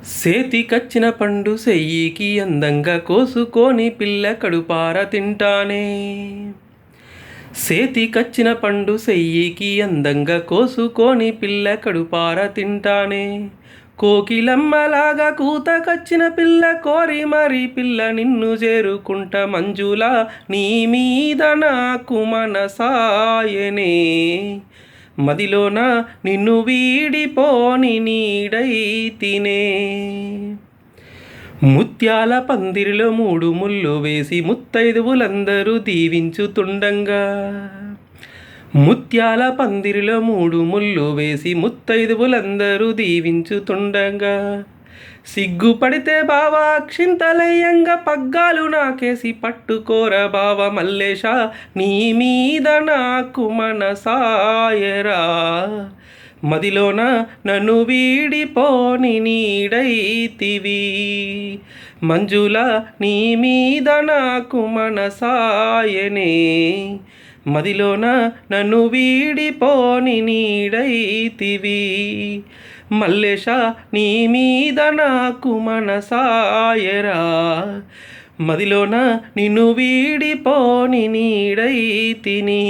సేతికచ్చిన పండు సెయ్యికి అందంగా కోసుకొని పిల్ల కడుపార తింటానే. సేతికచ్చిన పండు సెయ్యికి అందంగా కోసుకొని పిల్ల కడుపార తింటానే. కోకిలమ్మలాగా కూతకచ్చిన పిల్ల కోరి మరి పిల్ల నిన్ను చేరుకుంట మంజులా నీ మీద నాకు మనసాయనే. మదిలోన నిన్ను వీడిపోని నీడైతినే. ముత్యాల పందిరిలో మూడు ముళ్ళు వేసి ముత్తైదువులందరూ దీవించుతుండంగా. ముత్యాల పందిరిలో మూడు ముళ్ళు వేసి ముత్తైదువులందరూ దీవించుతుండగా. సిగ్గుపడితే బావా అక్షింతలయ్యంగా పగ్గాలు నాకేసి పట్టుకోర బావ మల్లేశ నీ మీద నాకు మనసాయరా. మదిలోన నన్ను వీడిపోని నీడైతివి మంజులా నీ మీద నాకు మనసాయనే. మదిలోన నన్ను వీడిపోని నీడైతివి మల్లేశ నీ మీద నాకు మనసాయరా. మదిలోన నిన్ను వీడిపోని నీడైతిని.